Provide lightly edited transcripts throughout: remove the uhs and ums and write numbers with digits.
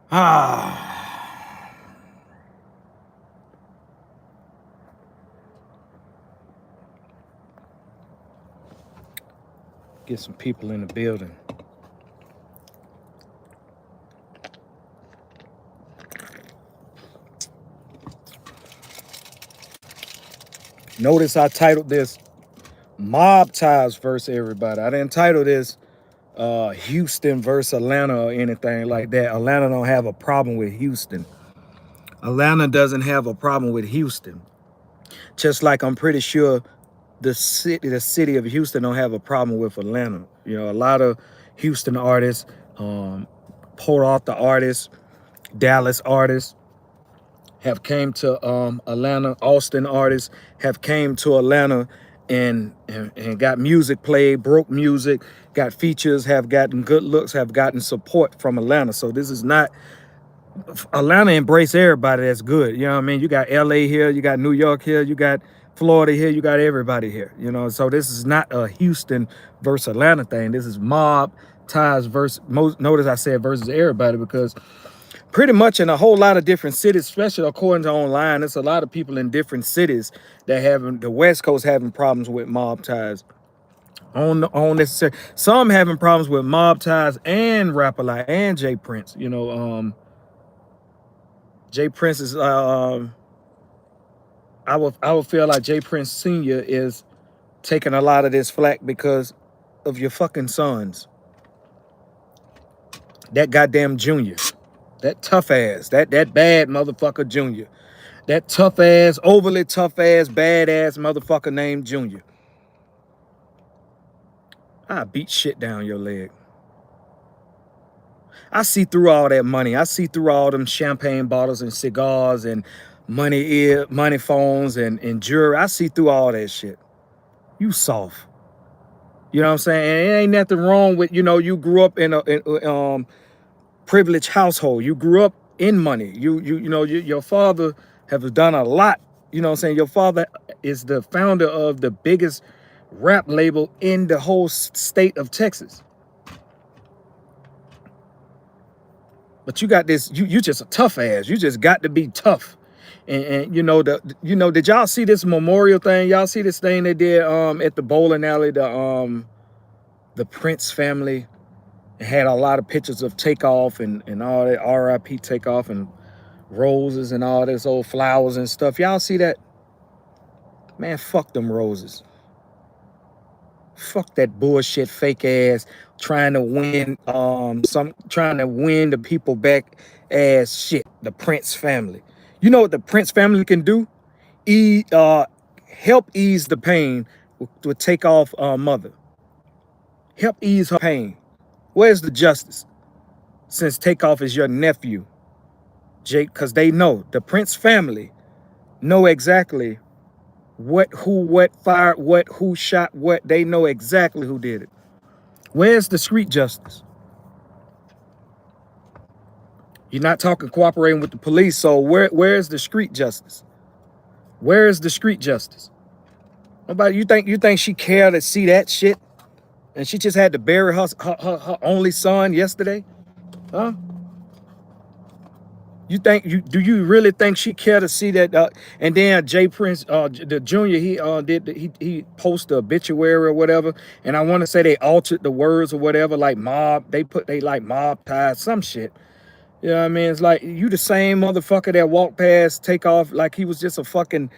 Ah, get some people in the building. Notice I titled this Mob Ties versus Everybody. I didn't title this Houston versus Atlanta or anything like that. Atlanta don't have a problem with Houston. Atlanta doesn't have a problem with Houston. Just like I'm pretty sure the city of Houston don't have a problem with Atlanta. You know, a lot of Houston artists, Port Arthur artists, Dallas artists have came to Atlanta. Austin artists have came to Atlanta and got music played, broke music, got features, have gotten good looks, have gotten support from Atlanta. So this is not Atlanta embrace everybody that's good. You know what I mean? You got LA here, you got New York here, you got Florida here, you got everybody here. You know, so this is not a Houston versus Atlanta thing. This is Mob Ties versus notice I said versus everybody because pretty much in a whole lot of different cities, especially according to online, there's a lot of people in different cities that having the West Coast having problems with Mob Ties. On this, some having problems with Mob Ties and Rap-A-Lot and Jay Prince. You know, Jay Prince is I would feel like Jay Prince Sr. is taking a lot of this flack because of your fucking sons. That goddamn Junior. That tough ass. That bad motherfucker Junior. That tough ass, overly tough ass, badass motherfucker named Junior. I beat shit down your leg. I see through all that money. I see through all them champagne bottles and cigars and money phones and jewelry. I see through all that shit. You soft. You know what I'm saying? And it ain't nothing wrong with, you grew up in a privileged household. You grew up in money. Your father have done a lot. You know what I'm saying? Your father is the founder of the biggest rap label in the whole state of Texas. But you got this, you just a tough ass. You just got to be tough. And did y'all see this memorial thing? Y'all see this thing they did at the bowling alley, the Prince family had a lot of pictures of Takeoff and all that RIP Takeoff and roses and all this old flowers and stuff. Y'all see that? Man, fuck them roses. Fuck that bullshit fake ass trying to win trying to win the people back ass shit. The Prince family. You know what the Prince family can do? Help ease the pain with Takeoff mother. Help ease her pain. Where's the justice? Since Takeoff is your nephew, Jake, because they know the Prince family know exactly what fired what, who shot what. They know exactly who did it. Where's the street justice? You're not talking cooperating with the police, so where's the street justice? Where is the street justice? Nobody. You think she cared to see that shit? And she just had to bury her only son yesterday? Huh? Do you really think she cared to see that? And then Jay Prince, the junior, he posted the obituary or whatever. And I want to say they altered the words or whatever, like mob. They like mob ties, some shit. You know what I mean? It's like you the same motherfucker that walked past Takeoff like he was just a fucking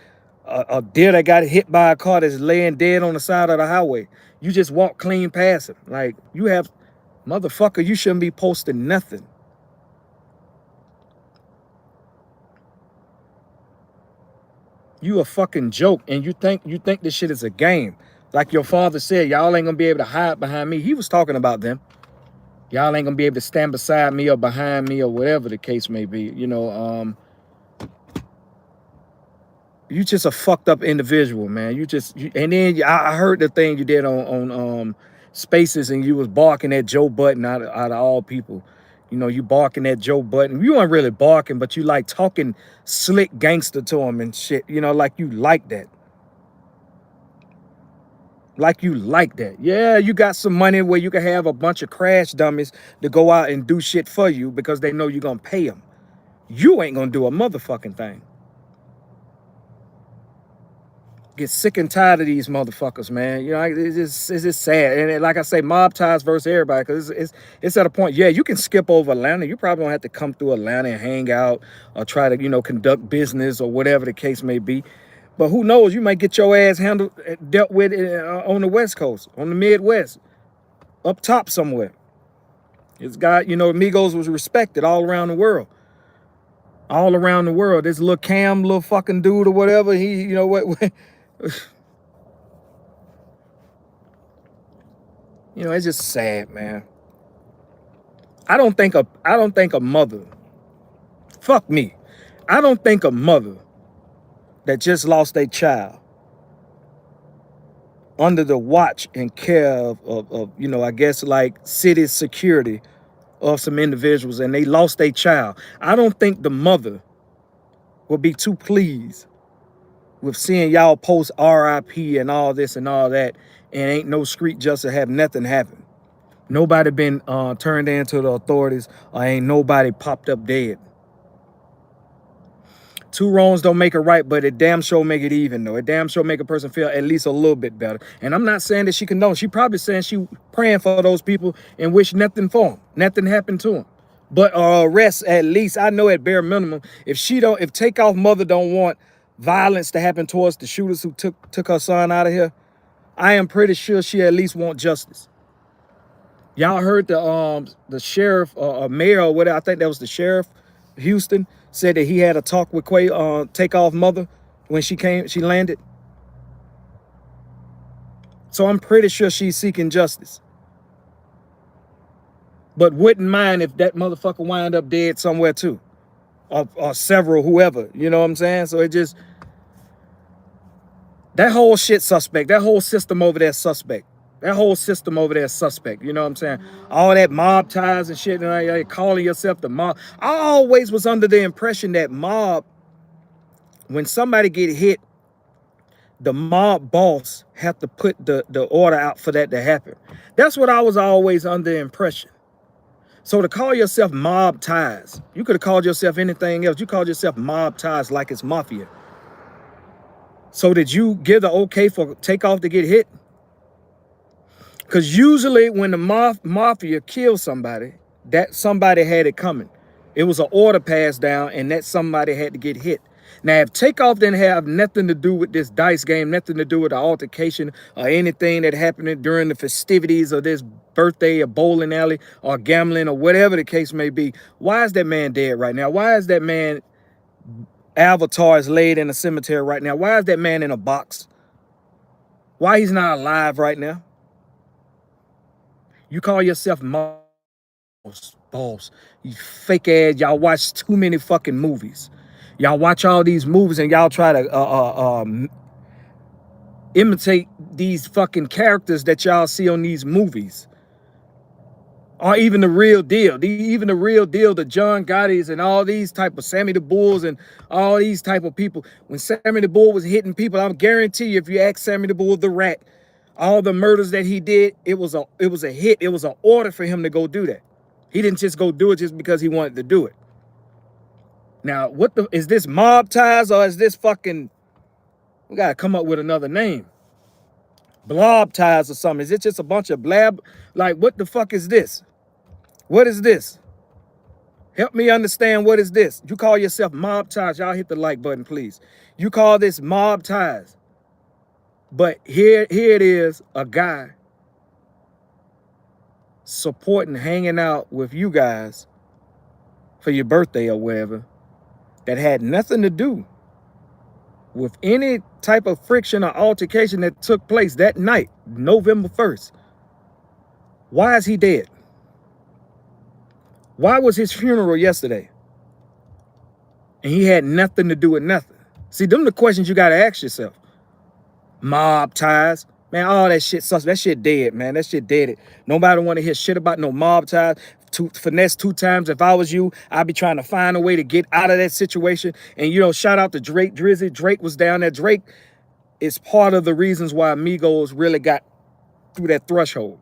a deer that got hit by a car that's laying dead on the side of the highway. You just walk clean past him. Like you have, motherfucker, you shouldn't be posting nothing. You a fucking joke, and you think this shit is a game. Like your father said, y'all ain't gonna be able to hide behind me. He was talking about them. Y'all ain't gonna be able to stand beside me or behind me or whatever the case may be. You just a fucked up individual, man. And then I heard the thing you did on Spaces, and you was barking at Joe Budden out of all people. You barking at Joe Budden. You weren't really barking, but you like talking slick gangster to him and shit. Like you like that. Like you like that. Yeah, you got some money where you can have a bunch of crash dummies to go out and do shit for you because they know you're gonna pay them. You ain't gonna do a motherfucking thing. Get sick and tired of these motherfuckers, man. You know, it's just sad. And like I say, mob ties versus everybody, because it's at a point. Yeah, you can skip over Atlanta. You probably don't have to come through Atlanta and hang out or try to, conduct business or whatever the case may be. But who knows? You might get your ass handled, dealt with on the West Coast, on the Midwest, up top somewhere. It's got, Migos was respected all around the world. All around the world. This little Cam, little fucking dude or whatever, he, what it's just sad, man. I don't think a mother, fuck me. I don't think a mother that just lost a child under the watch and care of I guess like city security of some individuals, and they lost their child. I don't think the mother will be too pleased with seeing y'all post RIP and all this and all that, and ain't no street justice, have nothing happen. Nobody been turned in to the authorities, or ain't nobody popped up dead. Two wrongs don't make it right, but it damn sure make it even, though. It damn sure make a person feel at least a little bit better. And I'm not saying that she condones. She probably saying she praying for those people and wish nothing for them. Nothing happened to them. But arrest, at least, I know at bare minimum, if Takeoff mother don't want violence to happen towards the shooters who took her son out of here, I am pretty sure she at least want justice. Y'all heard the sheriff or mayor or whatever, I think that was the sheriff, Houston, said that he had a talk with Takeoff mother when she landed. So I'm pretty sure she's seeking justice. But wouldn't mind if that motherfucker wind up dead somewhere too. Or several, whoever, you know what I'm saying? So it just, that whole shit suspect, that whole system over there suspect. That whole system over there is suspect. You know what I'm saying? All that mob ties and shit, and calling yourself the mob. I always was under the impression that mob, when somebody get hit, the mob boss have to put the order out for that to happen. That's what I was always under the impression. So to call yourself mob ties, you could have called yourself anything else. You called yourself mob ties like it's mafia. So did you give the okay for Takeoff to get hit? Because usually when the mafia kills somebody, that somebody had it coming. It was an order passed down, and that somebody had to get hit. Now, if Takeoff didn't have nothing to do with this dice game, nothing to do with the altercation or anything that happened during the festivities of this birthday or bowling alley or gambling or whatever the case may be, why is that man dead right now? Why is that man avatar is laid in a cemetery right now? Why is that man in a box? Why he's not alive right now? You call yourself boss. You fake ass. Y'all watch too many fucking movies. Y'all watch all these movies and y'all try to imitate these fucking characters that y'all see on these movies. Or even the real deal. The John Gotti's and all these type of Sammy the Bulls and all these type of people. When Sammy the Bull was hitting people, I guarantee you, if you ask Sammy the Bull, the rat, all the murders that he did, it was a hit. It was an order for him to go do that. He didn't just go do it just because he wanted to do it. Now, is this mob ties, or is this fucking, we gotta come up with another name. Blob ties or something. Is it just a bunch of blab? Like, what the fuck is this? What is this? Help me understand, what is this? You call yourself mob ties. Y'all hit the like button, please. You call this mob ties. But here it is, a guy supporting, hanging out with you guys for your birthday or whatever, that had nothing to do with any type of friction or altercation that took place that night, November 1st. Why is he dead? Why was his funeral yesterday? And he had nothing to do with nothing. See, them the questions you got to ask yourself. Mob ties, man, all that shit sucks. That shit dead, man. That shit dead. Nobody want to hear shit about no mob ties. Finesse 2 times. If I was you, I'd be trying to find a way to get out of that situation. And, shout out to Drake, Drizzy. Drake was down there. Drake is part of the reasons why Migos really got through that threshold.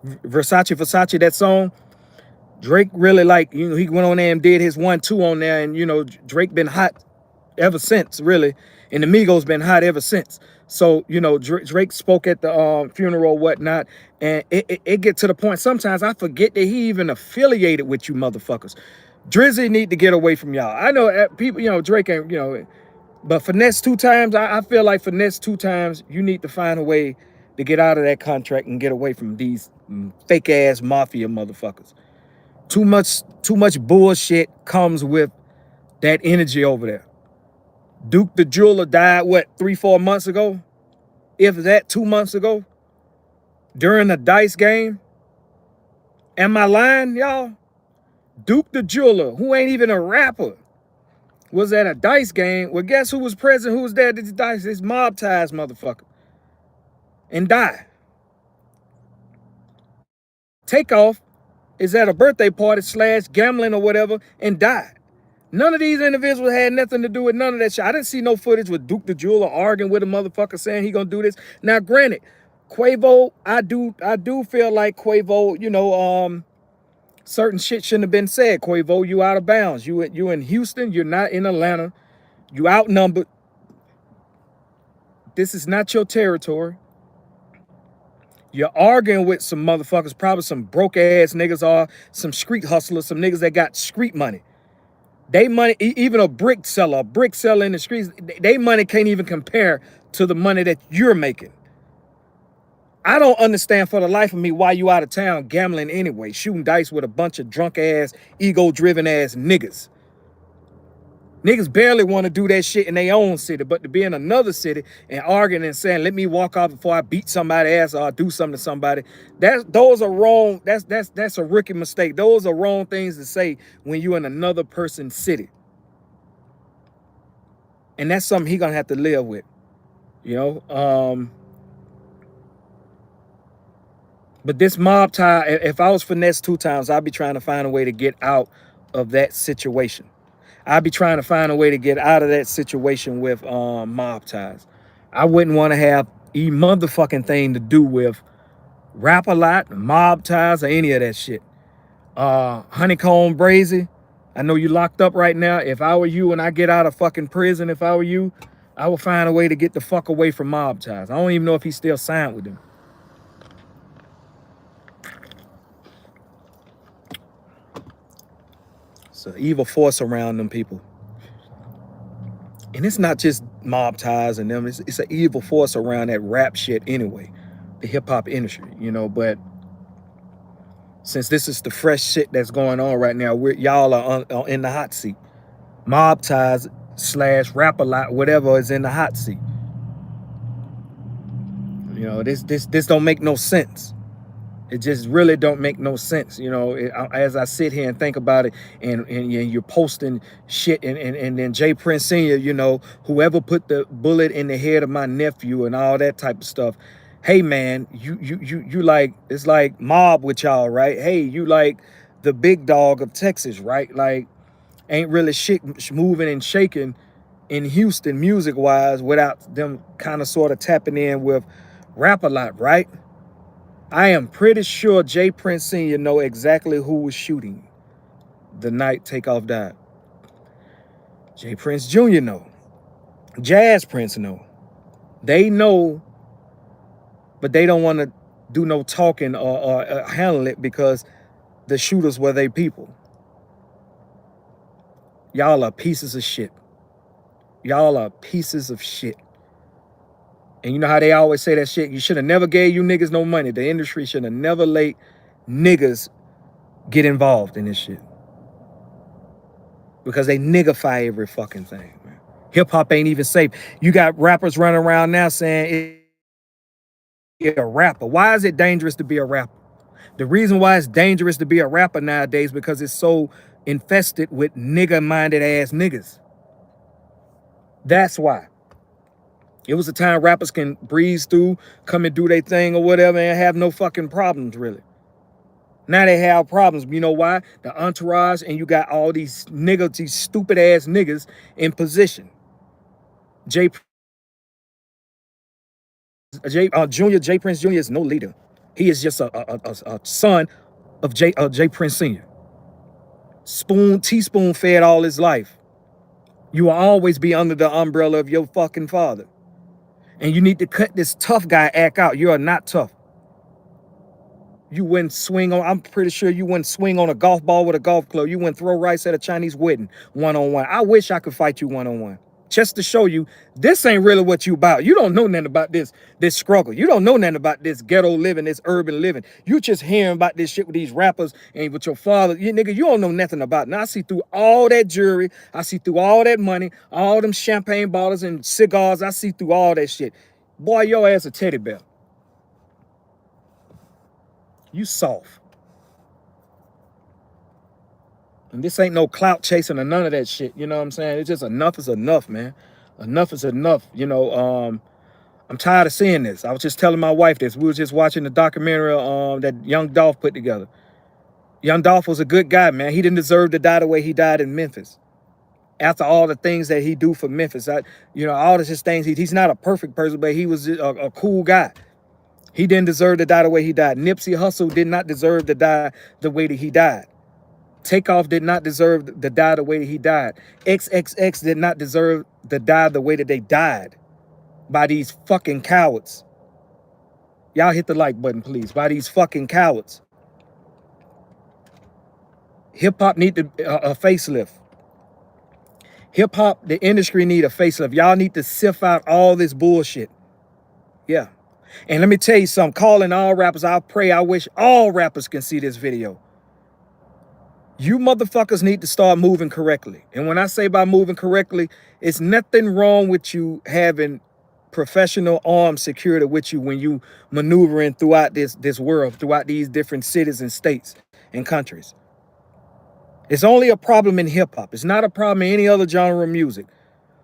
Versace, that song, Drake really like, he went on there and did his 1-2 on there, and Drake been hot ever since, really, and the Migos been hot ever since. So Drake spoke at the funeral, whatnot, and it get to the point sometimes I forget that he even affiliated with you motherfuckers. Drizzy need to get away from y'all. I know people, Drake ain't, but Finesse 2 Times, I feel like Finesse 2 Times, you need to find a way to get out of that contract and get away from these fake ass mafia motherfuckers. Too much bullshit comes with that energy over there. Duke the Jeweler died, what, 3-4 months ago? If that, 2 months ago? During a dice game? Am I lying, y'all? Duke the Jeweler, who ain't even a rapper, was at a dice game. Well, guess who was present? Who was there at this dice? This Mobb Ties motherfucker. And died. Takeoff is at a birthday party / gambling or whatever and died. None of these individuals had nothing to do with none of that shit. I didn't see no footage with Duke the Jeweler arguing with a motherfucker saying he gonna do this. Now, granted, Quavo, I do feel like Quavo, certain shit shouldn't have been said. Quavo, you out of bounds. You in Houston, you're not in Atlanta. You outnumbered. This is not your territory. You're arguing with some motherfuckers, probably some broke ass niggas or some street hustlers, some niggas that got street money. They money, even a brick seller in the streets, they money can't even compare to the money that you're making. I don't understand for the life of me why you out of town gambling anyway, shooting dice with a bunch of drunk ass, ego-driven ass niggas. Niggas barely want to do that shit in their own city, but to be in another city and arguing and saying, let me walk off before I beat somebody's ass or I do something to somebody, those are wrong. That's a rookie mistake. Those are wrong things to say when you're in another person's city. And that's something he gonna have to live with, But this Mobb tie, if I was Finesse 2 Times, I'd be trying to find a way to get out of that situation. I'd be trying to find a way to get out of that situation with Mobb Ties. I wouldn't want to have a motherfucking thing to do with Rap A Lot, Mobb Ties, or any of that shit. Honeycomb Brazy, I know you locked up right now. If I were you and I get out of fucking prison, if I were you, I would find a way to get the fuck away from Mobb Ties. I don't even know if he's still signed with them. It's an evil force around them people. And it's not just Mobb Ties and them. It's an evil force around that rap shit anyway, the hip-hop industry, but since this is the fresh shit that's going on right now, y'all are in the hot seat. Mobb Ties / Rap A Lot, whatever, is in the hot seat. This don't make no sense. It just really don't make no sense, as I sit here and think about it, and you're posting shit, and then J Prince Sr., whoever put the bullet in the head of my nephew and all that type of stuff. Hey man, you like, it's like Mobb with y'all, right? Hey, you like the big dog of Texas, right? Like, ain't really shit moving and shaking in Houston music wise without them kind of sort of tapping in with Rap A Lot, right? I am pretty sure J Prince Sr. know exactly who was shooting the night Takeoff died. J Prince Jr. know. Jazz Prince know. They know, but they don't want to do no talking or handle it because the shooters were they people. Y'all are pieces of shit. Y'all are pieces of shit. And you know how they always say that shit? You should have never gave you niggas no money. The industry should have never let niggas get involved in this shit. Because they niggify every fucking thing, man. Hip-hop ain't even safe. You got rappers running around now saying it's a rapper. Why is it dangerous to be a rapper? The reason why it's dangerous to be a rapper nowadays because it's so infested with nigga-minded ass niggas. That's why. It was a time rappers can breeze through, come and do their thing or whatever and have no fucking problems, really. Now they have problems. You know why? The entourage, and you got all these niggas, these stupid ass niggas in position. J Junior J Prince Jr. is no leader. He is just a son of J Prince Sr. Teaspoon fed all his life. You will always be under the umbrella of your fucking father. And you need to cut this tough guy act out. You are not tough. You wouldn't swing on, I'm pretty sure you wouldn't swing on a golf ball with a golf club. You wouldn't throw rice at a Chinese wedding one-on-one. I wish I could fight you one-on-one. Just to show you, this ain't really what you about. You don't know nothing about this struggle. You don't know nothing about this ghetto living, this urban living. You just hearing about this shit with these rappers and with your father. You nigga, you don't know nothing about it. Now I see through all that jewelry. I see through all that money, all them champagne bottles and cigars. I see through all that shit. Boy, your ass a teddy bear. You soft. And this ain't no clout chasing or none of that shit. You know what I'm saying? It's just enough is enough, man. Enough is enough. You know, I'm tired of seeing this. I was just telling my wife this. We was just watching the documentary that Young Dolph put together. Young Dolph was a good guy, man. He didn't deserve to die the way he died in Memphis. After all the things that he do for Memphis, all of his things, he's not a perfect person, but he was a cool guy. He didn't deserve to die the way he died. Nipsey Hussle did not deserve to die the way that he died. Takeoff did not deserve to die the way that he died. XXX did not deserve to die the way that they died by these fucking cowards. Y'all hit the like button, please. By these fucking cowards. Hip-hop need a facelift. Hip-hop, the industry need a facelift. Y'all need to sift out all this bullshit. Yeah. And let me tell you something. Calling all rappers, I wish all rappers can see this video. You motherfuckers need to start moving correctly. And when I say by moving correctly, it's nothing wrong with you having professional armed security with you when you maneuvering throughout this world, throughout these different cities and states and countries. It's only a problem in hip-hop. It's not a problem in any other genre of music.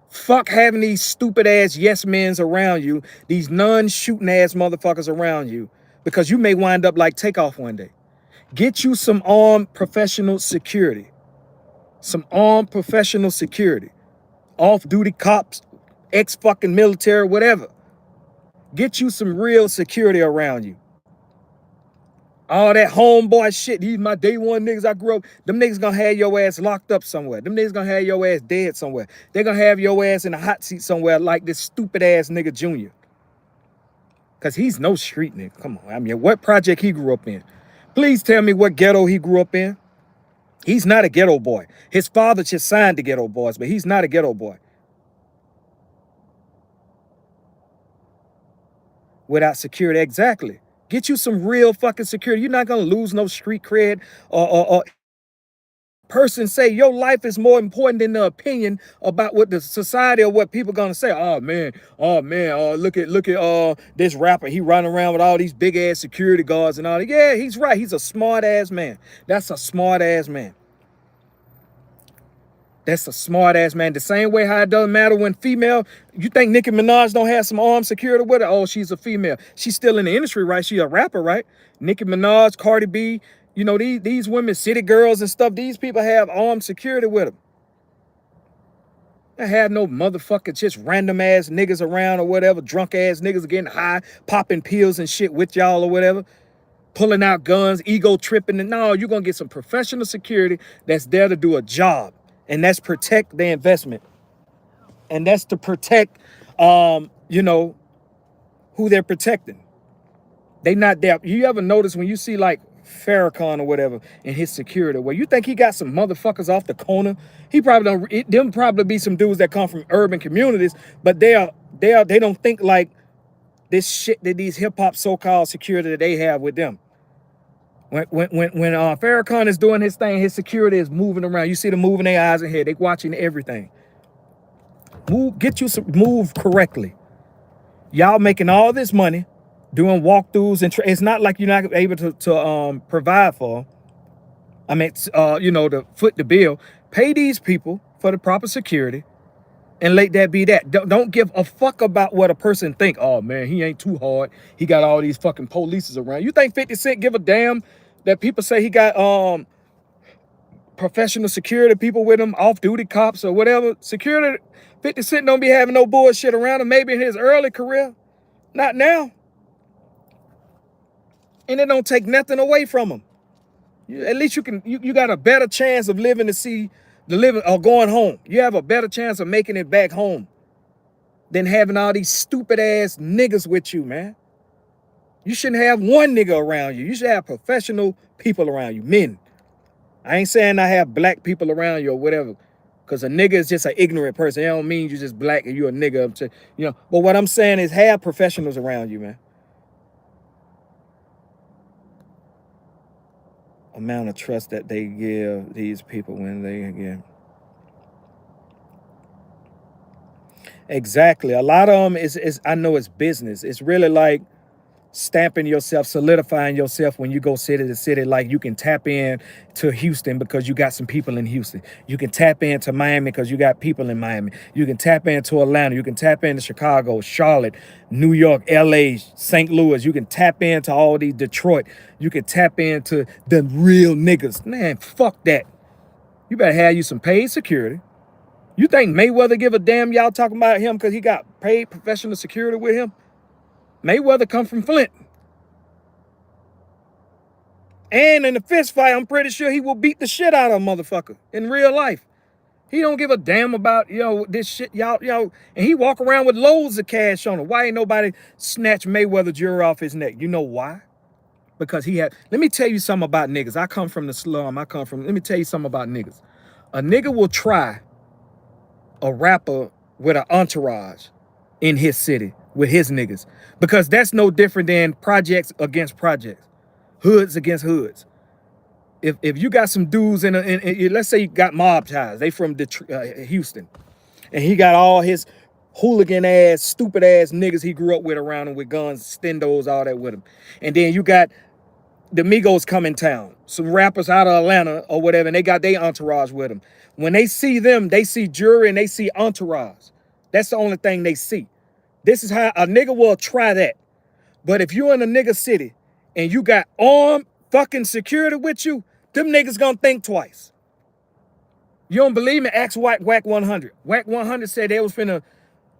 Fuck having these stupid ass yes men's around you, these non-shooting ass motherfuckers around you, because you may wind up like Takeoff one day. Get you some armed professional security. Some armed professional security. Off-duty cops, ex-fucking military, whatever. Get you some real security around you. All that homeboy shit, these my day one niggas I grew up, them niggas gonna have your ass locked up somewhere. Them niggas gonna have your ass dead somewhere. They gonna have your ass in a hot seat somewhere like this stupid ass nigga Junior. Cause he's no street nigga. Come on, I mean, what project he grew up in? Please tell me what ghetto he grew up in. He's not a ghetto boy. His father just signed the ghetto boys, but he's not a ghetto boy. Without security, exactly. Get you some real fucking security. You're not gonna lose no street cred or person say your life is more important than the opinion about what the society or what people gonna say. Oh man, look at this rapper. He running around with all these big ass security guards and all that. Yeah, he's right. He's a smart ass man. That's a smart ass man. That's a smart ass man. The same way how it doesn't matter when female, you think Nicki Minaj don't have some armed security with her? Oh, she's a female. She's still in the industry, right? She a rapper, right? Nicki Minaj, Cardi B, you know, these women, city girls and stuff, these people have armed security with them. They have no motherfucking just random ass niggas around or whatever, drunk ass niggas getting high, popping pills and shit with y'all or whatever, pulling out guns, ego tripping. And no, you're gonna get some professional security that's there to do a job. And that's protect the investment. And that's to protect, who they're protecting. They not there. You ever notice when you see like Farrakhan or whatever in his security, where you think he got some motherfuckers off the corner? He probably don't. Them probably be some dudes that come from urban communities, but they don't think like this shit that these hip hop so-called security that they have with them. When Farrakhan is doing his thing, his security is moving around. You see them moving their eyes and head. They watching everything. Move correctly. Y'all making all this money, doing walkthroughs, and it's not like you're not able to provide for them. I mean, to foot the bill. Pay these people for the proper security, and let that be that. Don't give a fuck about what a person think. Oh man, he ain't too hard. He got all these fucking polices around. You think 50 Cent give a damn that people say he got professional security people with him, off-duty cops or whatever? Security, 50 Cent don't be having no bullshit around him. Maybe in his early career. Not now. And it don't take nothing away from them. At least you got a better chance of living to see the living or going home. You have a better chance of making it back home than having all these stupid ass niggas with you, man. You shouldn't have one nigga around you. You should have professional people around you, men. I ain't saying I have black people around you or whatever, because a nigga is just an ignorant person. It don't mean you just black and you a nigga. You know, but what I'm saying is have professionals around you, man. Amount of trust that they give these people when they give. Exactly. A lot of them is I know it's business. It's really like stamping yourself, solidifying yourself when you go city to city. Like you can tap in to Houston because you got some people in Houston. You can tap into Miami because you got people in Miami. You can tap into Atlanta. You can tap into Chicago, Charlotte, New York, LA, St. Louis. You can tap into all these Detroit. You can tap into the real niggas. Man, fuck that. You better have you some paid security. You think Mayweather give a damn y'all talking about him because he got paid professional security with him? Mayweather come from Flint. And in the fist fight, I'm pretty sure he will beat the shit out of a motherfucker in real life. He don't give a damn about, this shit, y'all. And he walk around with loads of cash on him. Why ain't nobody snatch Mayweather jewelry off his neck? You know why? Because let me tell you something about niggas. I come from the slum. Let me tell you something about niggas. A nigga will try a rapper with an entourage in his city with his niggas, because that's no different than projects against projects, hoods against hoods. If you got some dudes let's say you got Mobb ties, they from Houston, and he got all his hooligan ass, stupid ass niggas he grew up with around him with guns, stendos, all that with him, and then you got the Migos come in town, some rappers out of Atlanta or whatever, and they got their entourage with them. When they see them, they see jury and they see entourage. That's the only thing they see. This is how a nigga will try that. But if you're in a nigga city and you got armed fucking security with you, them niggas gonna think twice. You don't believe me? Ask Whack 100. Whack 100 said they was finna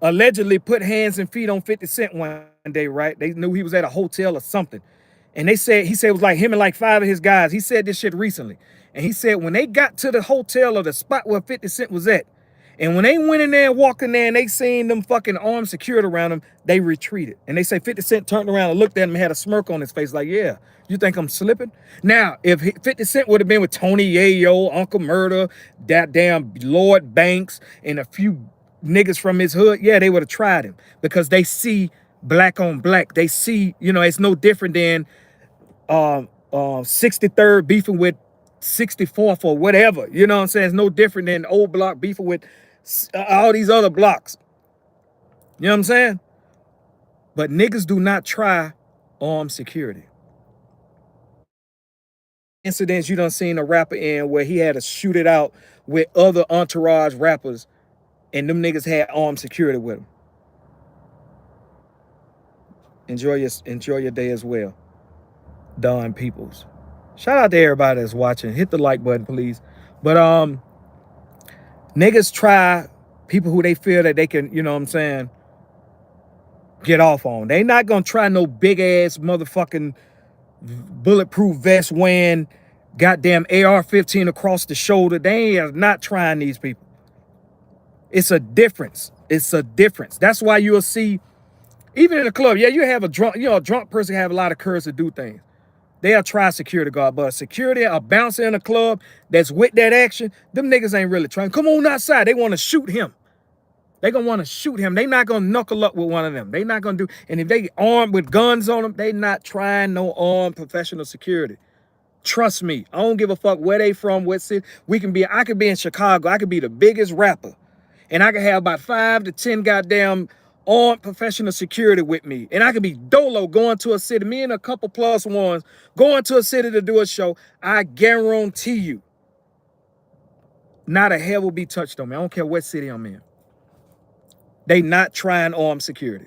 allegedly put hands and feet on 50 Cent one day, right? They knew he was at a hotel or something. And he said it was like him and like 5 of his guys. He said this shit recently. And he said when they got to the hotel or the spot where 50 Cent was at, and when they went in there and walked in there and they seen them fucking armed security around them, they retreated. And they say 50 Cent turned around and looked at him and had a smirk on his face like, yeah, you think I'm slipping? Now, if 50 Cent would have been with Tony Yayo, Uncle Murder, that damn Lord Banks, and a few niggas from his hood, yeah, they would have tried him, because they see black on black. They see, it's no different than 63rd beefing with 64th or whatever. You know what I'm saying? It's no different than old block beefing with all these other blocks. You know what I'm saying? But niggas do not try armed security. Incidents you done seen a rapper in where he had to shoot it out with other entourage rappers, and them niggas had armed security with them. Enjoy your day as well. Don Peoples. Shout out to everybody that's watching. Hit the like button, please. But niggas try people who they feel that they can, get off on. They not gonna try no big ass motherfucking bulletproof vest wearing goddamn AR-15 across the shoulder. They are not trying these people. It's a difference. It's a difference. That's why you'll see, even in the club, yeah, you have a drunk person have a lot of courage to do things. They'll try security guard, but security, a bouncer in a club that's with that action, them niggas ain't really trying. Come on outside. They want to shoot him. They gonna want to shoot him. They not gonna knuckle up with one of them. They not gonna do. And if they armed with guns on them, they not trying no armed professional security. Trust me. I don't give a fuck where they from, what city. I could be in Chicago. I could be the biggest rapper, and I could have about 5 to 10 goddamn armed professional security with me. And I could be dolo going to a city, me and a couple plus ones going to a city to do a show. I guarantee you, not a hair will be touched on me. I don't care what city I'm in. They not trying armed security.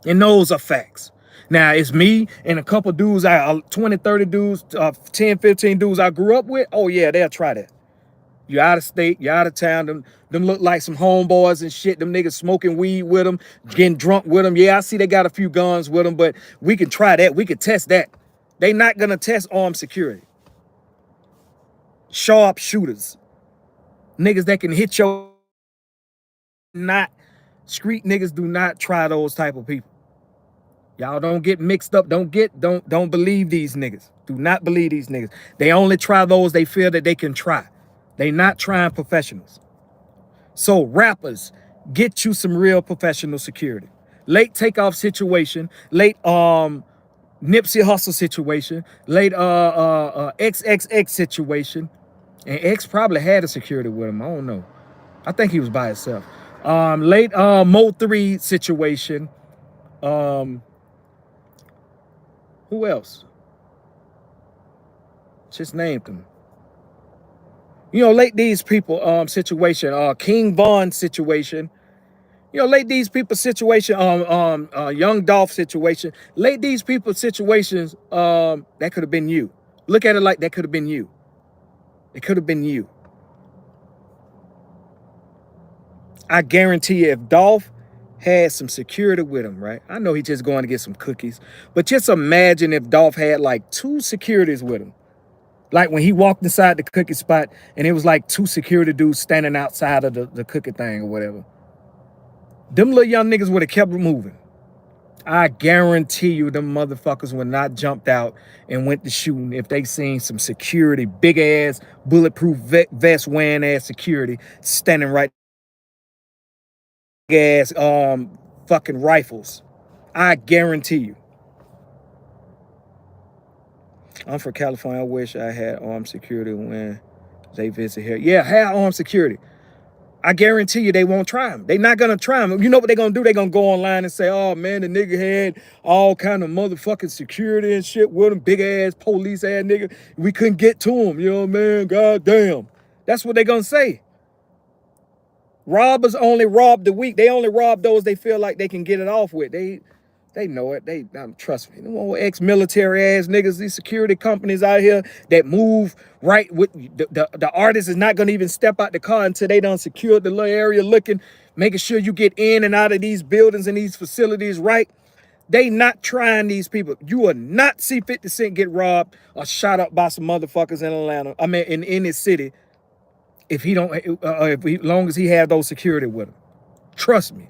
And those are facts. Now, it's me and a couple dudes, 20, 30 dudes, 10, 15 dudes I grew up with. Oh, yeah, they'll try that. You out of state, you out of town. Them look like some homeboys and shit. Them niggas smoking weed with them, getting drunk with them. Yeah, I see they got a few guns with them, but we can try that. We can test that. They not gonna test armed security. Sharp shooters. Niggas that can hit your not street niggas do not try those type of people. Y'all don't get mixed up. Don't believe these niggas. Do not believe these niggas. They only try those they feel that they can try. They not trying professionals. So rappers, get you some real professional security. Late takeoff situation, late Nipsey Hussle situation, late XXX situation. And X probably had a security with him. I don't know. I think he was by himself. Late Mo 3 situation. Who else? Just named them. You know, late these people situation, King Von situation. You know, late these people situation, Young Dolph situation. Late these people situations, that could have been you. Look at it like that could have been you. It could have been you. I guarantee you, if Dolph had some security with him, right? I know he's just going to get some cookies, but just imagine if Dolph had like 2 securities with him. Like when he walked inside the cookie spot and it was like 2 security dudes standing outside of the cookie thing or whatever. Them little young niggas would have kept moving. I guarantee you them motherfuckers would not jumped out and went to shooting if they seen some security, big ass, bulletproof vest wearing ass security standing right ass fucking rifles. I guarantee you. I'm from California. I wish I had armed security when they visit here. Yeah, have armed security. I guarantee you they won't try him. They not gonna try him. You know what they gonna do? They gonna go online and say, oh man, the nigga had all kind of motherfucking security and shit with him, big ass police ass nigga. We couldn't get to him, you know, man, god damn. That's what they gonna say. Robbers only rob the weak. They only rob those they feel like they can get it off with. They know it. They trust me. Them old ex-military ass niggas, these security companies out here that move right with the artist is not gonna even step out the car until they done secured the little area looking, making sure you get in and out of these buildings and these facilities right. They not trying these people. You will not see 50 Cent get robbed or shot up by some motherfuckers in Atlanta. I mean, in his city, if he don't, long as he have those security with him. Trust me.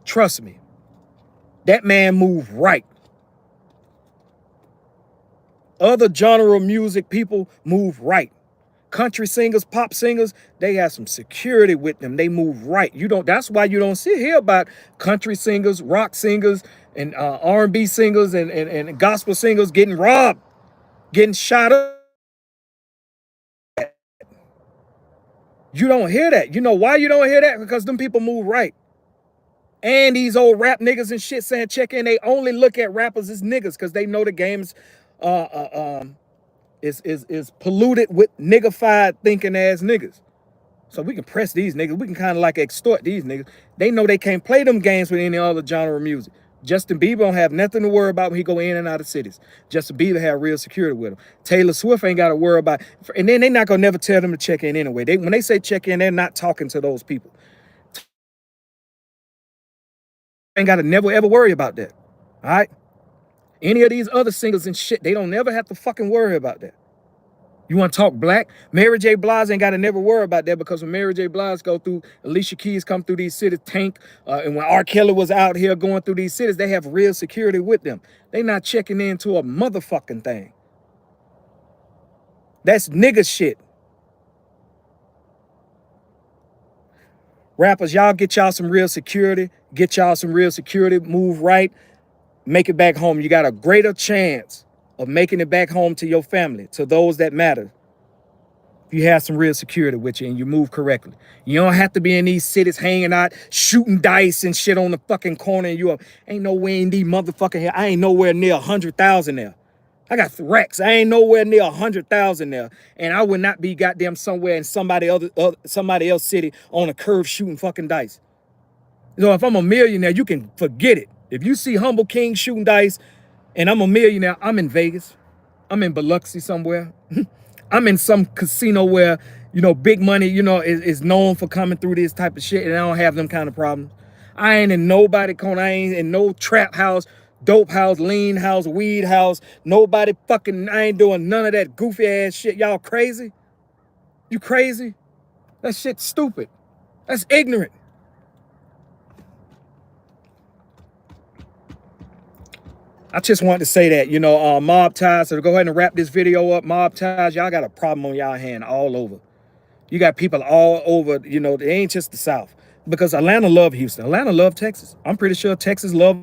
Trust me. That man moved right. Other genre of music people move right. Country singers, pop singers, they have some security with them. They move right. You don't. That's why you don't hear about country singers, rock singers, and R&B singers and gospel singers getting robbed, getting shot up. You don't hear that. You know why you don't hear that? Because them people move right. And these old rap niggas and shit saying check in, they only look at rappers as niggas because they know the game's is polluted with niggified thinking ass niggas. So we can press these niggas. We can kind of like extort these niggas. They know they can't play them games with any other genre of music. Justin Bieber don't have nothing to worry about when he go in and out of cities. Justin Bieber have real security with him. Taylor Swift ain't got to worry about, and then they not gonna never tell them to check in anyway. When they say check in, they're not talking to those people. Ain't got to never ever worry about that. All right. Any of these other singers and shit, they don't never have to fucking worry about that. You want to talk black? Mary J. Blige ain't got to never worry about that because when Mary J. Blige go through, Alicia Keys come through these cities, Tank, and when R. Kelly was out here going through these cities, they have real security with them. They not checking into a motherfucking thing. That's nigga shit. Rappers, y'all get y'all some real security. Get y'all some real security. Move right. Make it back home. You got a greater chance of making it back home to your family, to those that matter. If you have some real security with you and you move correctly. You don't have to be in these cities hanging out, shooting dice and shit on the fucking corner. And you up. Ain't nowhere in these motherfucking here. I ain't nowhere near 100,000 there. I got racks. I ain't nowhere near 100,000 there. And I would not be goddamn somewhere in somebody else city on a curve shooting fucking dice. You know, if I'm a millionaire, you can forget it. If you see Humble King shooting dice and I'm a millionaire, I'm in Vegas. I'm in Biloxi somewhere. I'm in some casino where, you know, big money, you know, is known for coming through this type of shit, and I don't have them kind of problems. I ain't in nobody corner. I ain't in no trap house, dope house, lean house, weed house. Nobody fucking, I ain't doing none of that goofy ass shit. Y'all crazy? You crazy? That shit's stupid. That's ignorant. I just wanted to say that, you know, Mobb ties. So to go ahead and wrap this video up, Mobb ties, y'all got a problem on y'all hand all over. You got people all over, you know, they ain't just the South. Because Atlanta love Houston. Atlanta love Texas. I'm pretty sure Texas love